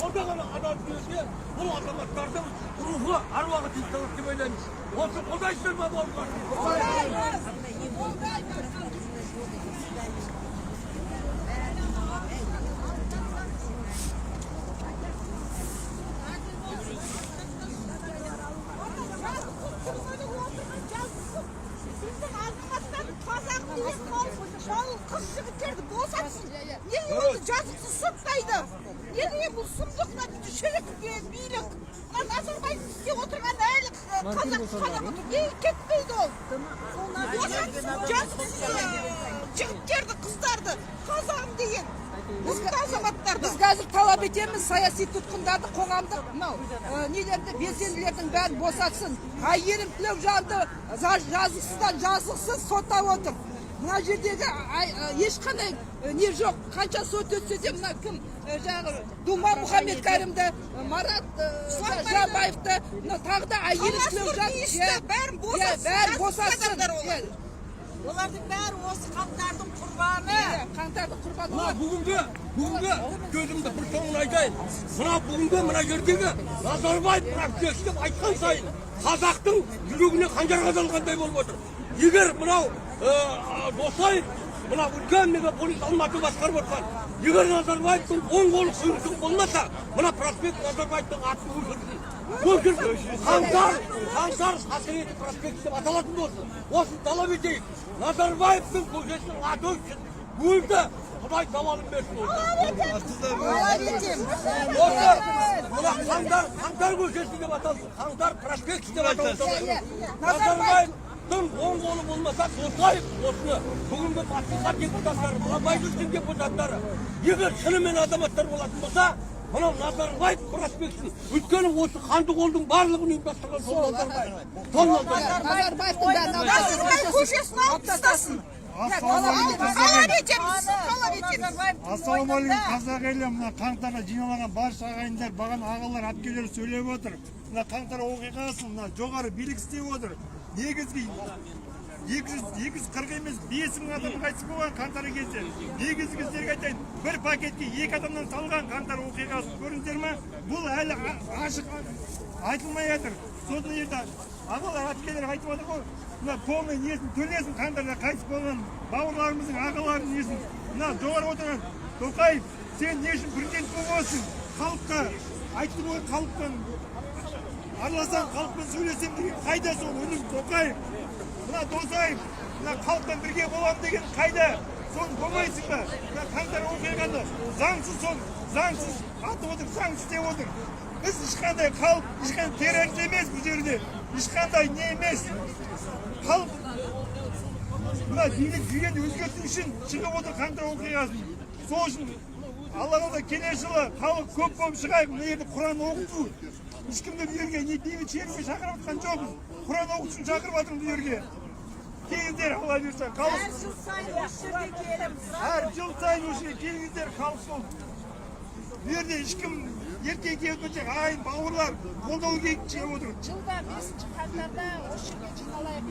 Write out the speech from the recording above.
Orada kalan adam diyor ki bu azamattардың ruhu her vakit istiyor ki böyleymiş. Olsun o da istiyor mu olmaz? Kız jigitlerdi bozatsın. Niye onu жазықсыз соттайды? Неге бұл сұмдыққа düşерек билік? Назарбаев істеп отырған әлі қазақ қалап отыр. Неге кетпейді ол? Босатсын, жазықсыз жігіттерді, қыздарды, қазағым деген. Біз қазір талап етеміз саяси тұтқындарды, қоғамдық нелерді, белсенділердің бәрін босатсын. Айгерім Тілеужанды жазықсыздан жазықсыз соттап отыр. Мына жердегі ешқандай не жоқ. Қанша сот өтсе де мына кім жаңағы Дума Мұхаммедкәрімді, Марат Жабаевты, тағы да Айгерім Тілеужан бәрін босатсын. Олардың бәрі осы қаңтардың құрбаны. Қаңтардың құрбаны. Бүгінгі көзімді бір соңын айтайын. Бүгінгі мына жердегі Назарбаев практикасында айтқан сайын қазақтың жүрегіне қанжар қадалғандай болып отыр. Егер мынау Досаев мына үлкен мегаполис Алматы басқарып отқан, егер Назарбаевтың оң қолы құйрығы болмаса, мына проспект Назарбаевтың атын өшірсін. Қаңтар қасіреті проспект деп аталатын болсын. Осыны талап етейік. Назарбаевтың көшесінің аты өшсін. Өлді. Құдай сауалын берсін мына Қаңтар көшесі деп аталсын. Қаңтар проспект деп аталсын. Назарбаевтың оң қолы болмаса, Досаев осыны бүгінгі мәслихат депутаттары, мына мәжілістің депутаттары, егер шынымен азаматтар болатын болса, мынау Назарбаев проспектін, өйткені осы қанды қолдың барлығын ұйымдастырған сол Назарбаев көшесін алып тастасын. Ассалаумағалейкум қазақ елі, мына қаңтарға жиналған барша ағайындар, бағана ағалар, әпкелер сөйлеп отыр. Мына қаңтар оқиғасын мына жоғары билік істеп отыр. Негізгі 240 емес 5000 адам қайтыс болған қаңтар кезде. Негізгі сіздерге айтайын, бір пакетке 2 адамнан салған қаңтар оқиғасын көрдіңіздер ме? Бұл әлі ашық айтылмай жатыр. Сосын ерді ағалар, әпкелер айтып отыр ғой. Мына полный несін төлесін, қаңтарда қайтыс болған бауырларымыздың ағаларының несін. Мына жоғары отырған Тоқаев, сен не үшін президент болғансың? Халыққа айттың ғой, халықпен араласам, халықпен сөйлесем деген қайда сол үнің Тоқаев? Мына Досаев, мына халықпен бірге болам деген қайда? Соны болмайсың ба? Мына қаңтар оқиғаны заңсыз сол, заңсыз атып отыр, заңсыз деп отыр. Біз ешқандай халық, ешқандай террорист емес бұл жерде. Ешқандай не емес. Халық мына билік жүйені өзгерту үшін шығып отыр қаңтар оқиғасын. Сол үшін Аллаға келер жылы халық көп болып шығайық. Мына жерде Құран оқыту. Ешкімді бұл жерге не бейбіт шеруге шақырып отқан жоқпыз. Құран оқытусын шақырып жатырмыз бұл жерге. Келіңіздер, Алла бұйырса, халық. Әр жыл сайын осы жерге келеміз. Әр жыл сайын осы жерге келіңіздер, халық сол. Бұл жерде ешкім ертең келгенше ағайын бауырлар қолдау керек шығып отыр. Жылда 5 қаңтарда осы жерге жиналайық.